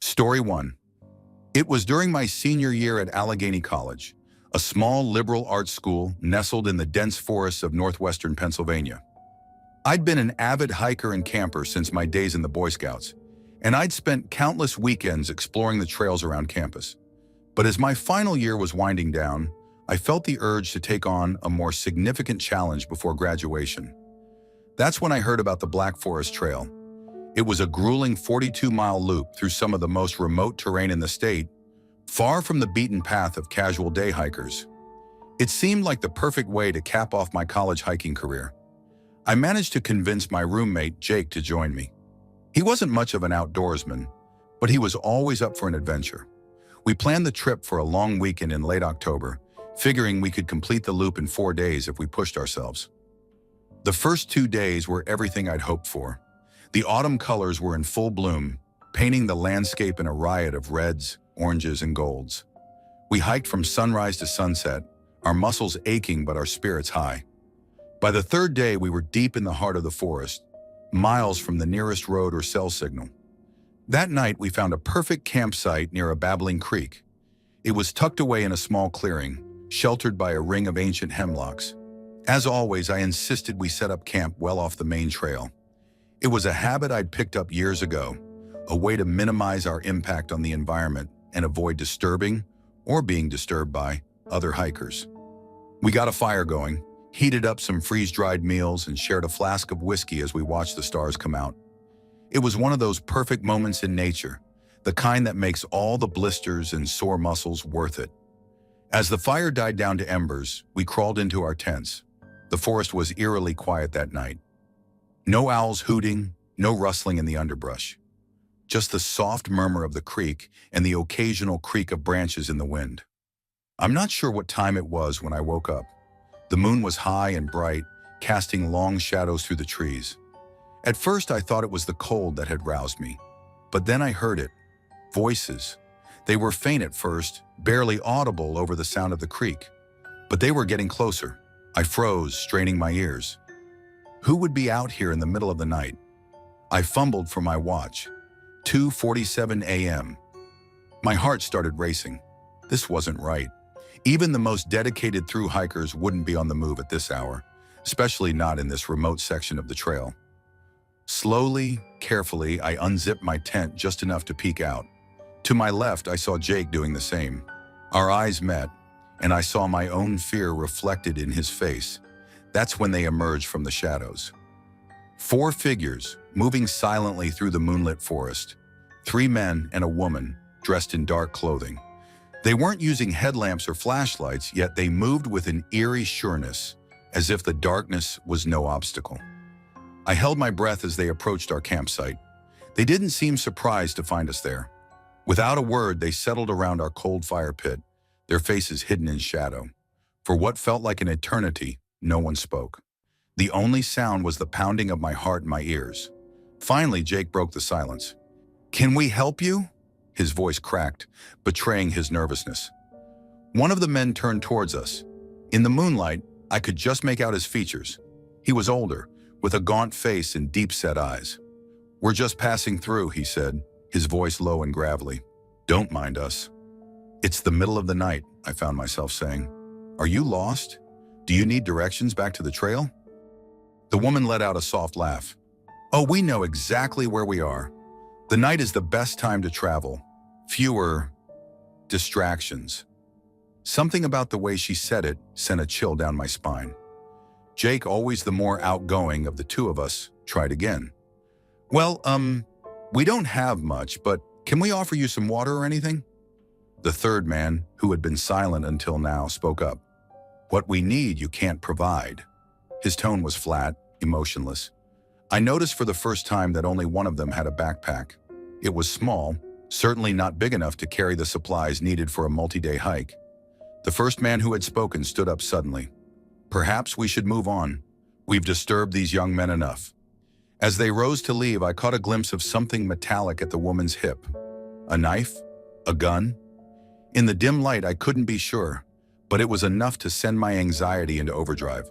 Story 1. It was during my senior year at Allegheny College, a small liberal arts school nestled in the dense forests of northwestern Pennsylvania. I'd been an avid hiker and camper since my days in the Boy Scouts, and I'd spent countless weekends exploring the trails around campus. But as my final year was winding down, I felt the urge to take on a more significant challenge before graduation. That's when I heard about the Black Forest Trail. It was a grueling 42-mile loop through some of the most remote terrain in the state, far from the beaten path of casual day hikers. It seemed like the perfect way to cap off my college hiking career. I managed to convince my roommate, Jake, to join me. He wasn't much of an outdoorsman, but he was always up for an adventure. We planned the trip for a long weekend in late October, figuring we could complete the loop in 4 days if we pushed ourselves. The first 2 days were everything I'd hoped for. The autumn colors were in full bloom, painting the landscape in a riot of reds, oranges, and golds. We hiked from sunrise to sunset, our muscles aching but our spirits high. By the third day, we were deep in the heart of the forest, miles from the nearest road or cell signal. That night, we found a perfect campsite near a babbling creek. It was tucked away in a small clearing, sheltered by a ring of ancient hemlocks. As always, I insisted we set up camp well off the main trail. It was a habit I'd picked up years ago, a way to minimize our impact on the environment and avoid disturbing or being disturbed by other hikers. We got a fire going, heated up some freeze-dried meals, and shared a flask of whiskey as we watched the stars come out. It was one of those perfect moments in nature, the kind that makes all the blisters and sore muscles worth it. As the fire died down to embers, we crawled into our tents. The forest was eerily quiet that night. No owls hooting, no rustling in the underbrush. Just the soft murmur of the creek and the occasional creak of branches in the wind. I'm not sure what time it was when I woke up. The moon was high and bright, casting long shadows through the trees. At first, I thought it was the cold that had roused me. But then I heard it. Voices. They were faint at first, barely audible over the sound of the creek. But they were getting closer. I froze, straining my ears. Who would be out here in the middle of the night? I fumbled for my watch. 2:47 a.m. My heart started racing. This wasn't right. Even the most dedicated thru hikers wouldn't be on the move at this hour, especially not in this remote section of the trail. Slowly, carefully, I unzipped my tent just enough to peek out. To my left, I saw Jake doing the same. Our eyes met, and I saw my own fear reflected in his face. That's when they emerged from the shadows. 4 figures, moving silently through the moonlit forest. 3 men and a woman, dressed in dark clothing. They weren't using headlamps or flashlights, yet they moved with an eerie sureness, as if the darkness was no obstacle. I held my breath as they approached our campsite. They didn't seem surprised to find us there. Without a word, they settled around our cold fire pit, their faces hidden in shadow. For what felt like an eternity, no one spoke. The only sound was the pounding of my heart in my ears. Finally, Jake broke the silence. "Can we help you?" His voice cracked, betraying his nervousness. One of the men turned towards us. In the moonlight, I could just make out his features. He was older, with a gaunt face and deep-set eyes. "We're just passing through," he said, his voice low and gravelly. "Don't mind us." "It's the middle of the night," I found myself saying. "Are you lost? Do you need directions back to the trail?" The woman let out a soft laugh. "Oh, we know exactly where we are. The night is the best time to travel. Fewer distractions." Something about the way she said it sent a chill down my spine. Jake, always the more outgoing of the two of us, tried again. "Well, we don't have much, but can we offer you some water or anything?" The third man, who had been silent until now, spoke up. "What we need, you can't provide." His tone was flat, emotionless. I noticed for the first time that only one of them had a backpack. It was small, certainly not big enough to carry the supplies needed for a multi-day hike. The first man who had spoken stood up suddenly. "Perhaps we should move on. We've disturbed these young men enough." As they rose to leave, I caught a glimpse of something metallic at the woman's hip. A knife? A gun? In the dim light, I couldn't be sure, but it was enough to send my anxiety into overdrive.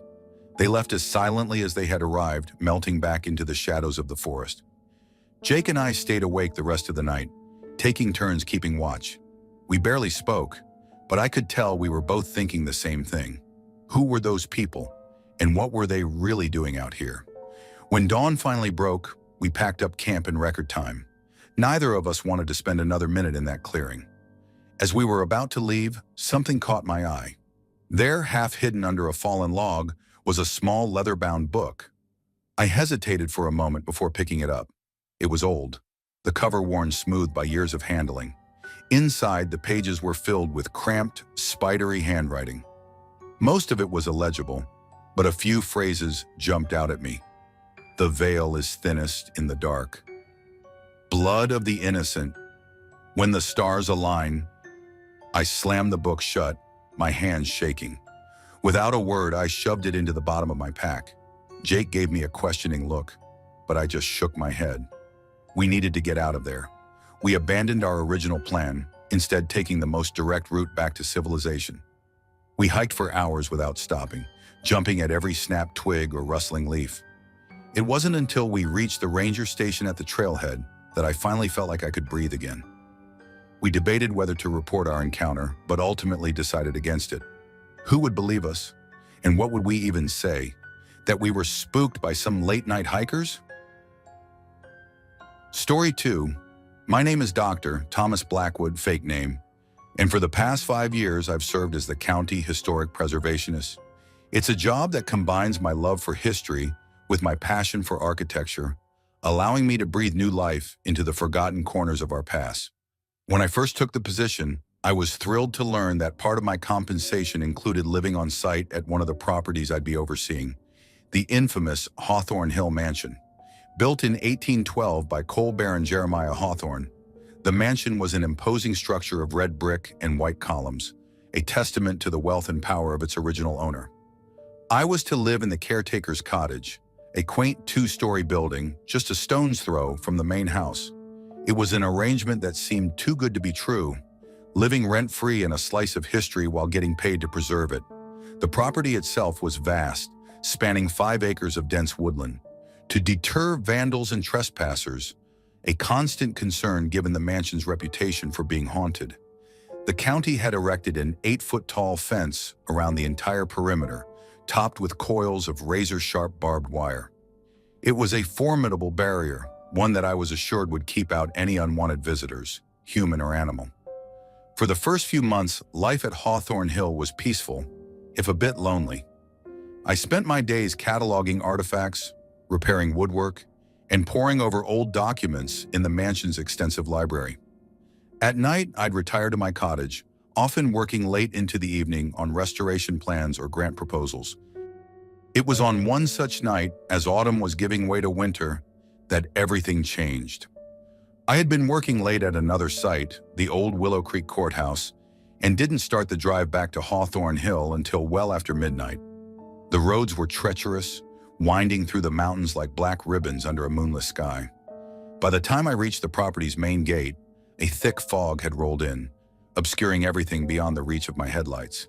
They left as silently as they had arrived, melting back into the shadows of the forest. Jake and I stayed awake the rest of the night, taking turns keeping watch. We barely spoke, but I could tell we were both thinking the same thing. Who were those people, and what were they really doing out here? When dawn finally broke, we packed up camp in record time. Neither of us wanted to spend another minute in that clearing. As we were about to leave, something caught my eye. There, half hidden under a fallen log, was a small leather-bound book. I hesitated for a moment before picking it up. It was old, the cover worn smooth by years of handling. Inside, the pages were filled with cramped, spidery handwriting. Most of it was illegible, but a few phrases jumped out at me. The veil is thinnest in the dark. Blood of the innocent. When the stars align. I slammed the book shut, my hands shaking. Without a word, I shoved it into the bottom of my pack. Jake gave me a questioning look, but I just shook my head. We needed to get out of there. We abandoned our original plan, instead taking the most direct route back to civilization. We hiked for hours without stopping, jumping at every snapped twig or rustling leaf. It wasn't until we reached the ranger station at the trailhead that I finally felt like I could breathe again. We debated whether to report our encounter, but ultimately decided against it. Who would believe us? And what would we even say? That we were spooked by some late-night hikers? Story 2. My name is Dr. Thomas Blackwood, fake name, and for the past 5 years I've served as the county historic preservationist. It's a job that combines my love for history with my passion for architecture, allowing me to breathe new life into the forgotten corners of our past. When I first took the position, I was thrilled to learn that part of my compensation included living on site at one of the properties I'd be overseeing, the infamous Hawthorne Hill Mansion. Built in 1812 by coal baron Jeremiah Hawthorne, the mansion was an imposing structure of red brick and white columns, a testament to the wealth and power of its original owner. I was to live in the caretaker's cottage, a quaint 2-story building just a stone's throw from the main house. It was an arrangement that seemed too good to be true, living rent-free in a slice of history while getting paid to preserve it. The property itself was vast, spanning 5 acres of dense woodland. To deter vandals and trespassers, a constant concern given the mansion's reputation for being haunted. The county had erected an 8-foot-tall fence around the entire perimeter, topped with coils of razor-sharp barbed wire. It was a formidable barrier, one that I was assured would keep out any unwanted visitors, human or animal. For the first few months, life at Hawthorne Hill was peaceful, if a bit lonely. I spent my days cataloging artifacts, repairing woodwork, and poring over old documents in the mansion's extensive library. At night, I'd retire to my cottage, often working late into the evening on restoration plans or grant proposals. It was on one such night, as autumn was giving way to winter, that everything changed. I had been working late at another site, the old Willow Creek Courthouse, and didn't start the drive back to Hawthorne Hill until well after midnight. The roads were treacherous, winding through the mountains like black ribbons under a moonless sky. By the time I reached the property's main gate, a thick fog had rolled in, obscuring everything beyond the reach of my headlights.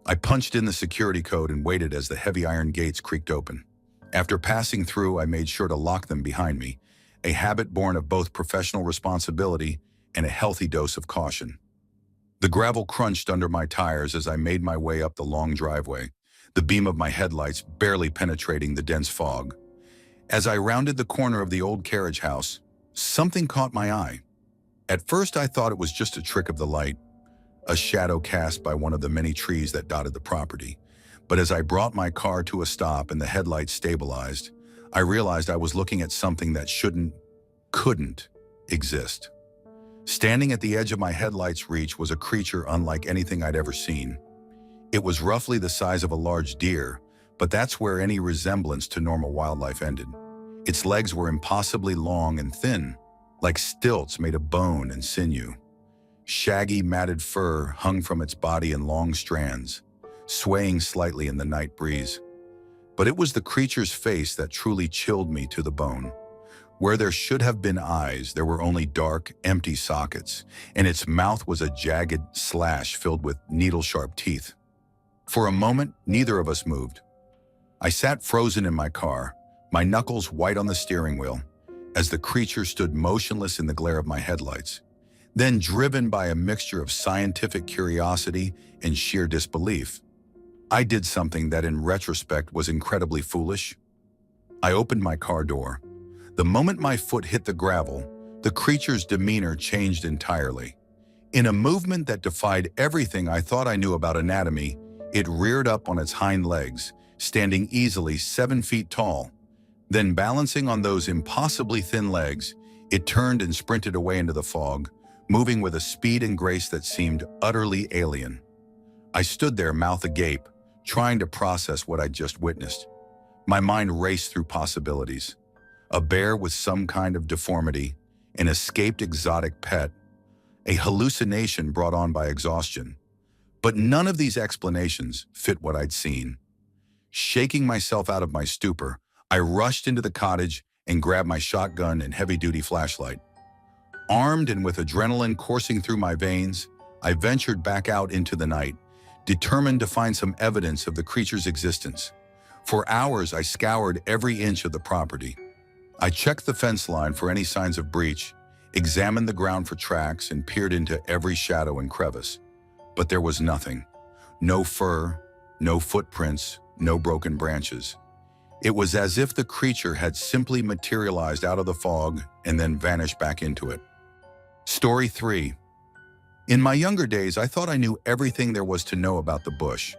I punched in the security code and waited as the heavy iron gates creaked open. After passing through, I made sure to lock them behind me, a habit born of both professional responsibility and a healthy dose of caution. The gravel crunched under my tires as I made my way up the long driveway, the beam of my headlights barely penetrating the dense fog. As I rounded the corner of the old carriage house, something caught my eye. At first, I thought it was just a trick of the light, a shadow cast by one of the many trees that dotted the property. But as I brought my car to a stop and the headlights stabilized, I realized I was looking at something that couldn't exist. Standing at the edge of my headlight's reach was a creature unlike anything I'd ever seen. It was roughly the size of a large deer, but that's where any resemblance to normal wildlife ended. Its legs were impossibly long and thin, like stilts made of bone and sinew. Shaggy, matted fur hung from its body in long strands, swaying slightly in the night breeze. But it was the creature's face that truly chilled me to the bone. Where there should have been eyes, there were only dark, empty sockets, and its mouth was a jagged slash filled with needle-sharp teeth. For a moment, neither of us moved. I sat frozen in my car, my knuckles white on the steering wheel, as the creature stood motionless in the glare of my headlights. Then, driven by a mixture of scientific curiosity and sheer disbelief, I did something that in retrospect was incredibly foolish. I opened my car door. The moment my foot hit the gravel, the creature's demeanor changed entirely. In a movement that defied everything I thought I knew about anatomy, it reared up on its hind legs, standing easily 7 feet tall. Then, balancing on those impossibly thin legs, it turned and sprinted away into the fog, moving with a speed and grace that seemed utterly alien. I stood there, mouth agape, trying to process what I'd just witnessed. My mind raced through possibilities. A bear with some kind of deformity, an escaped exotic pet, a hallucination brought on by exhaustion. But none of these explanations fit what I'd seen. Shaking myself out of my stupor, I rushed into the cottage and grabbed my shotgun and heavy-duty flashlight. Armed and with adrenaline coursing through my veins, I ventured back out into the night, determined to find some evidence of the creature's existence. For hours, I scoured every inch of the property. I checked the fence line for any signs of breach, examined the ground for tracks, and peered into every shadow and crevice. But there was nothing. No fur, no footprints, no broken branches. It was as if the creature had simply materialized out of the fog and then vanished back into it. Story 3. In my younger days, I thought I knew everything there was to know about the bush.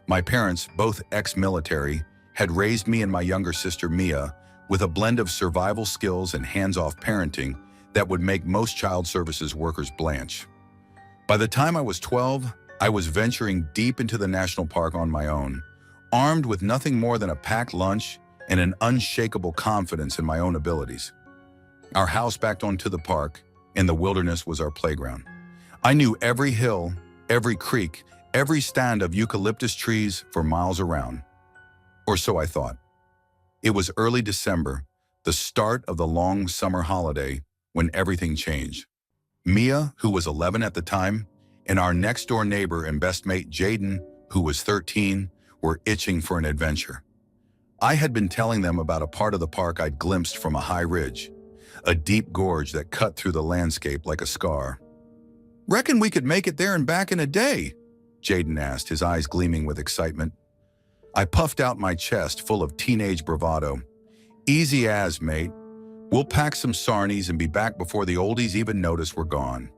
My parents, both ex-military, had raised me and my younger sister Mia with a blend of survival skills and hands-off parenting that would make most child services workers blanch. By the time I was 12, I was venturing deep into the national park on my own, armed with nothing more than a packed lunch and an unshakable confidence in my own abilities. Our house backed onto the park, and the wilderness was our playground. I knew every hill, every creek, every stand of eucalyptus trees for miles around. Or so I thought. It was early December, the start of the long summer holiday, when everything changed. Mia, who was 11 at the time, and our next-door neighbor and best mate Jaden, who was 13, were itching for an adventure. I had been telling them about a part of the park I'd glimpsed from a high ridge, a deep gorge that cut through the landscape like a scar. "Reckon we could make it there and back in a day?" Jaden asked, his eyes gleaming with excitement. I puffed out my chest full of teenage bravado. "Easy as, mate. We'll pack some sarnies and be back before the oldies even notice we're gone."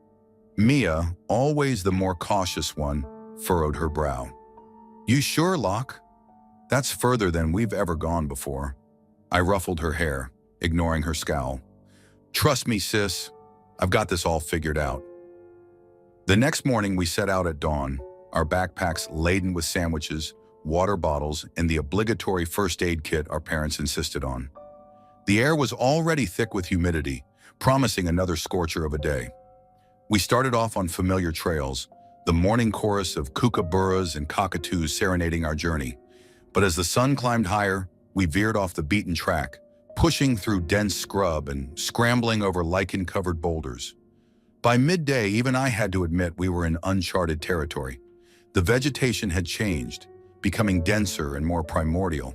Mia, always the more cautious one, furrowed her brow. "You sure, Locke? That's further than we've ever gone before." I ruffled her hair, ignoring her scowl. "Trust me, sis. I've got this all figured out." The next morning, we set out at dawn, our backpacks laden with sandwiches, water bottles, and the obligatory first aid kit our parents insisted on. The air was already thick with humidity, promising another scorcher of a day. We started off on familiar trails, the morning chorus of kookaburras and cockatoos serenading our journey. But as the sun climbed higher, we veered off the beaten track, pushing through dense scrub and scrambling over lichen-covered boulders. By midday, even I had to admit we were in uncharted territory. The vegetation had changed, becoming denser and more primordial.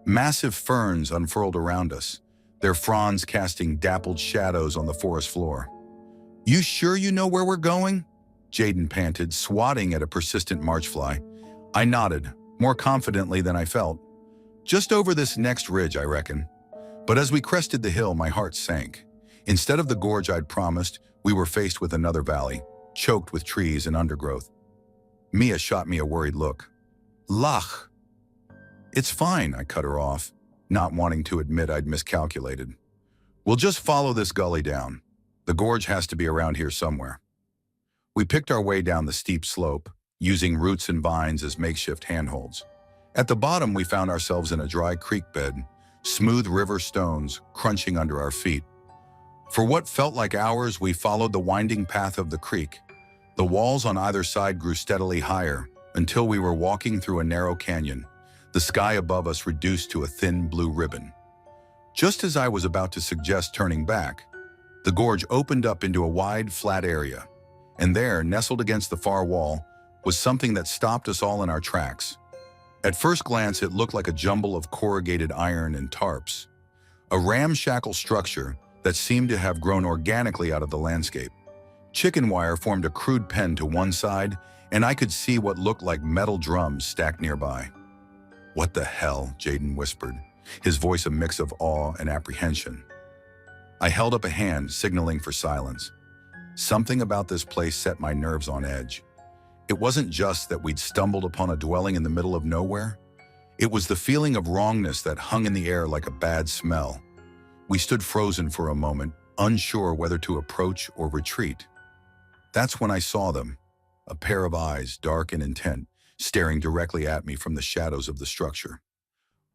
Massive ferns unfurled around us, their fronds casting dappled shadows on the forest floor. "You sure you know where we're going?" Jaden panted, swatting at a persistent marchfly. I nodded, more confidently than I felt. "Just over this next ridge, I reckon." But as we crested the hill, my heart sank. Instead of the gorge I'd promised, we were faced with another valley, choked with trees and undergrowth. Mia shot me a worried look. "Lach." "It's fine," I cut her off, not wanting to admit I'd miscalculated. "We'll just follow this gully down. The gorge has to be around here somewhere." We picked our way down the steep slope, using roots and vines as makeshift handholds. At the bottom, we found ourselves in a dry creek bed, smooth river stones crunching under our feet. For what felt like hours, we followed the winding path of the creek. The walls on either side grew steadily higher until we were walking through a narrow canyon, the sky above us reduced to a thin blue ribbon. Just as I was about to suggest turning back, the gorge opened up into a wide, flat area, and there, nestled against the far wall, was something that stopped us all in our tracks. At first glance, it looked like a jumble of corrugated iron and tarps, a ramshackle structure that seemed to have grown organically out of the landscape. Chicken wire formed a crude pen to one side, and I could see what looked like metal drums stacked nearby. "What the hell?" Jaden whispered, his voice a mix of awe and apprehension. I held up a hand, signaling for silence. Something about this place set my nerves on edge. It wasn't just that we'd stumbled upon a dwelling in the middle of nowhere. It was the feeling of wrongness that hung in the air like a bad smell. We stood frozen for a moment, unsure whether to approach or retreat. That's when I saw them, a pair of eyes, dark and intent, staring directly at me from the shadows of the structure.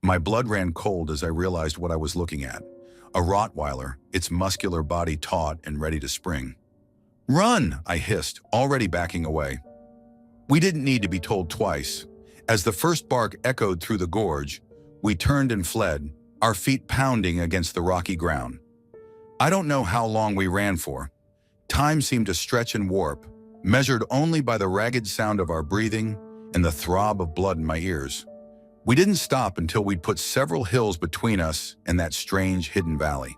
My blood ran cold as I realized what I was looking at. A Rottweiler, its muscular body taut and ready to spring. "Run!" I hissed, already backing away. We didn't need to be told twice. As the first bark echoed through the gorge, we turned and fled, our feet pounding against the rocky ground. I don't know how long we ran for. Time seemed to stretch and warp, measured only by the ragged sound of our breathing and the throb of blood in my ears. We didn't stop until we'd put several hills between us and that strange hidden valley.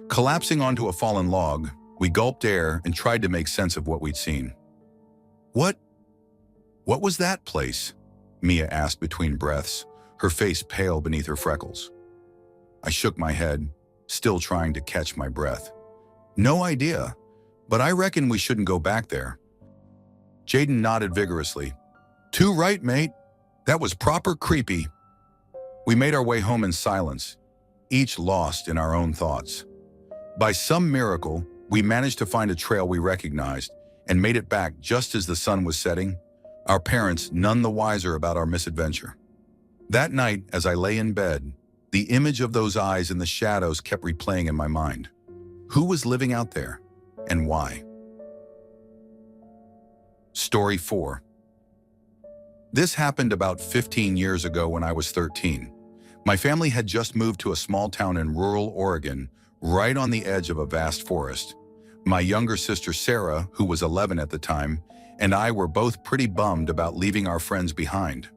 Collapsing onto a fallen log, we gulped air and tried to make sense of what we'd seen. What was that place?" Mia asked between breaths, her face pale beneath her freckles. I shook my head, still trying to catch my breath. "No idea, but I reckon we shouldn't go back there." Jaden nodded vigorously. "Too right, mate. That was proper creepy." We made our way home in silence, each lost in our own thoughts. By some miracle, we managed to find a trail we recognized and made it back just as the sun was setting, our parents none the wiser about our misadventure. That night, as I lay in bed, the image of those eyes in the shadows kept replaying in my mind. Who was living out there, and why? Story 4. This happened about 15 years ago when I was 13. My family had just moved to a small town in rural Oregon, right on the edge of a vast forest. My younger sister Sarah, who was 11 at the time, and I were both pretty bummed about leaving our friends behind.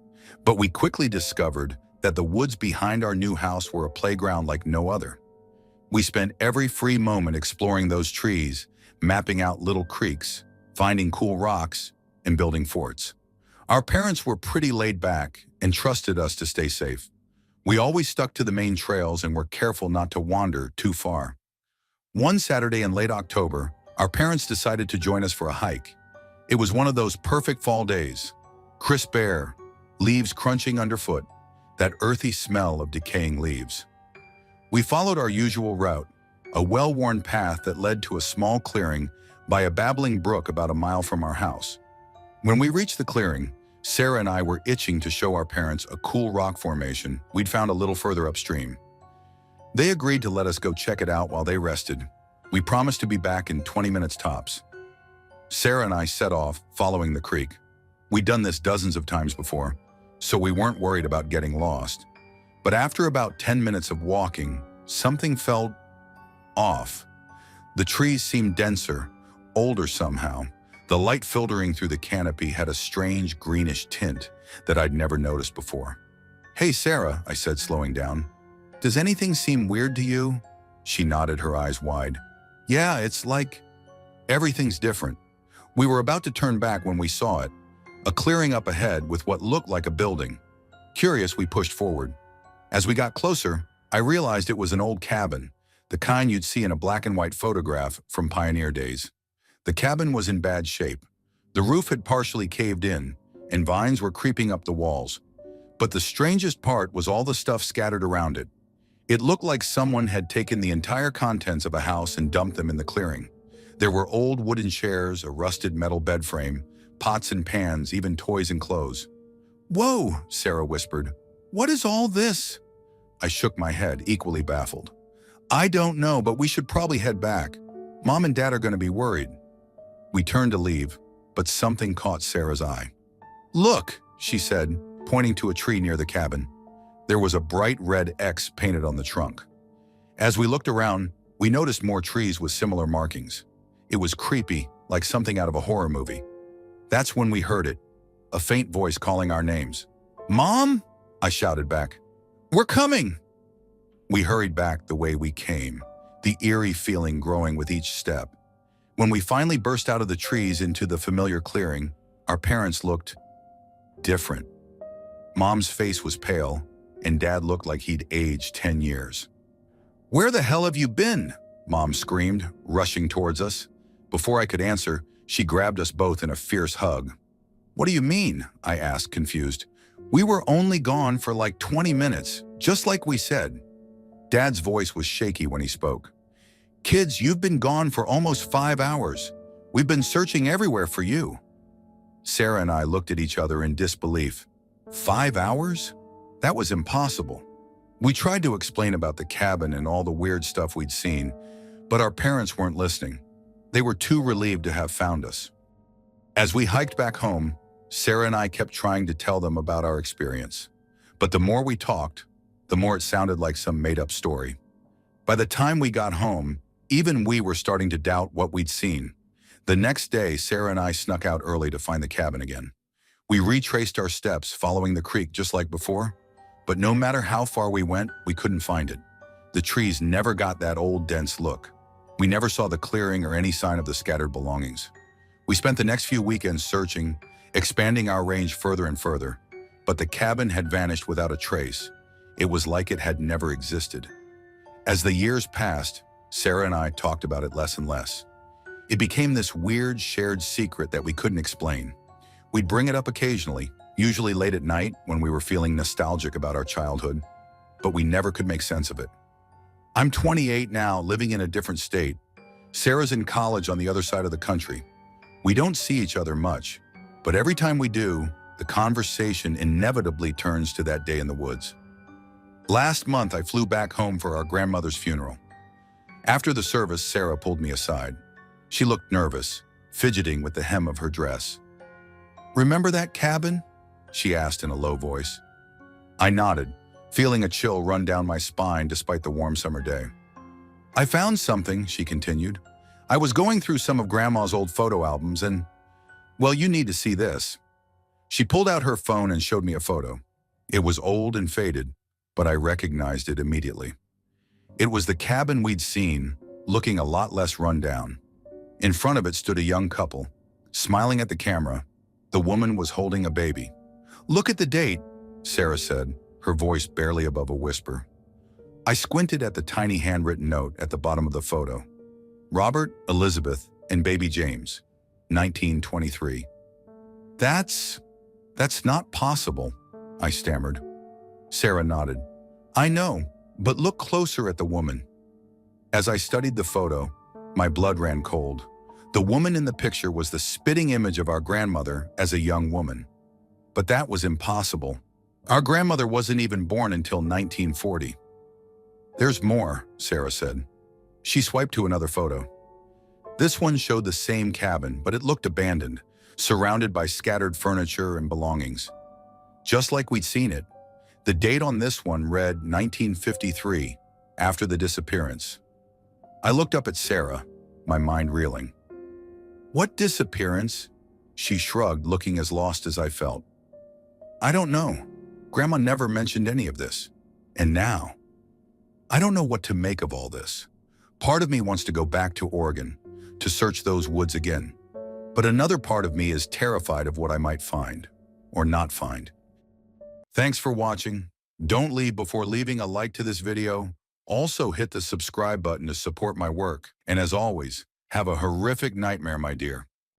But we quickly discovered that the woods behind our new house were a playground like no other. We spent every free moment exploring those trees, mapping out little creeks, finding cool rocks, and building forts. Our parents were pretty laid back and trusted us to stay safe. We always stuck to the main trails and were careful not to wander too far. One Saturday in late October, our parents decided to join us for a hike. It was one of those perfect fall days. Crisp air, leaves crunching underfoot, that earthy smell of decaying leaves. We followed our usual route, a well-worn path that led to a small clearing by a babbling brook about a mile from our house. When we reached the clearing, Sarah and I were itching to show our parents a cool rock formation we'd found a little further upstream. They agreed to let us go check it out while they rested. We promised to be back in 20 minutes tops. Sarah and I set off, following the creek. We'd done this dozens of times before, so we weren't worried about getting lost. But after about 10 minutes of walking, something felt off. The trees seemed denser, older somehow. The light filtering through the canopy had a strange greenish tint that I'd never noticed before. "Hey, Sarah," I said, slowing down. "Does anything seem weird to you?" She nodded, her eyes wide. "Yeah, it's like everything's different." We were about to turn back when we saw it, a clearing up ahead with what looked like a building. Curious, we pushed forward. As we got closer, I realized it was an old cabin, the kind you'd see in a black and white photograph from pioneer days. The cabin was in bad shape. The roof had partially caved in, and vines were creeping up the walls. But the strangest part was all the stuff scattered around it. It looked like someone had taken the entire contents of a house and dumped them in the clearing. There were old wooden chairs, a rusted metal bed frame, pots and pans, even toys and clothes. "Whoa," Sarah whispered. "What is all this?" I shook my head, equally baffled. "I don't know, but we should probably head back. Mom and Dad are going to be worried." We turned to leave, but something caught Sarah's eye. "Look," she said, pointing to a tree near the cabin. There was a bright red X painted on the trunk. As we looked around, we noticed more trees with similar markings. It was creepy, like something out of a horror movie. That's when we heard it, a faint voice calling our names. "Mom?" I shouted back. "We're coming!" We hurried back the way we came, the eerie feeling growing with each step. When we finally burst out of the trees into the familiar clearing, our parents looked different. Mom's face was pale, and Dad looked like he'd aged 10 years. "Where the hell have you been?" Mom screamed, rushing towards us. Before I could answer, she grabbed us both in a fierce hug. "What do you mean?" I asked, confused. "We were only gone for like 20 minutes, just like we said." Dad's voice was shaky when he spoke. "Kids, you've been gone for almost 5 hours. We've been searching everywhere for you." Sarah and I looked at each other in disbelief. 5 hours? That was impossible. We tried to explain about the cabin and all the weird stuff we'd seen, but our parents weren't listening. They were too relieved to have found us. As we hiked back home, Sarah and I kept trying to tell them about our experience. But the more we talked, the more it sounded like some made-up story. By the time we got home, even we were starting to doubt what we'd seen. The next day, Sarah and I snuck out early to find the cabin again. We retraced our steps, following the creek just like before, but no matter how far we went, we couldn't find it. The trees never got that old, dense look. We never saw the clearing or any sign of the scattered belongings. We spent the next few weekends searching, expanding our range further and further, but the cabin had vanished without a trace. It was like it had never existed. As the years passed, Sarah and I talked about it less and less. It became this weird, shared secret that we couldn't explain. We'd bring it up occasionally, usually late at night when we were feeling nostalgic about our childhood, but we never could make sense of it. I'm 28 now, living in a different state. Sarah's in college on the other side of the country. We don't see each other much, but every time we do, the conversation inevitably turns to that day in the woods. Last month, I flew back home for our grandmother's funeral. After the service, Sarah pulled me aside. She looked nervous, fidgeting with the hem of her dress. "Remember that cabin?" she asked in a low voice. I nodded, feeling a chill run down my spine despite the warm summer day. "I found something," she continued. "I was going through some of Grandma's old photo albums and, well, you need to see this." She pulled out her phone and showed me a photo. It was old and faded, but I recognized it immediately. It was the cabin we'd seen, looking a lot less run down. In front of it stood a young couple, smiling at the camera. The woman was holding a baby. "Look at the date," Sarah said, her voice barely above a whisper. I squinted at the tiny handwritten note at the bottom of the photo. Robert, Elizabeth, and baby James, 1923. That's not possible," I stammered. Sarah nodded. "I know, but look closer at the woman." As I studied the photo, my blood ran cold. The woman in the picture was the spitting image of our grandmother as a young woman. But that was impossible. Our grandmother wasn't even born until 1940. "There's more," Sarah said. She swiped to another photo. This one showed the same cabin, but it looked abandoned, surrounded by scattered furniture and belongings. Just like we'd seen it, the date on this one read 1953, after the disappearance. I looked up at Sarah, my mind reeling. "What disappearance?" She shrugged, looking as lost as I felt. "I don't know. Grandma never mentioned any of this. And now, I don't know what to make of all this. Part of me wants to go back to Oregon, to search those woods again. But another part of me is terrified of what I might find, or not find." Thanks for watching. Don't leave before leaving a like to this video. Also hit the subscribe button to support my work. And as always, have a horrific nightmare, my dear.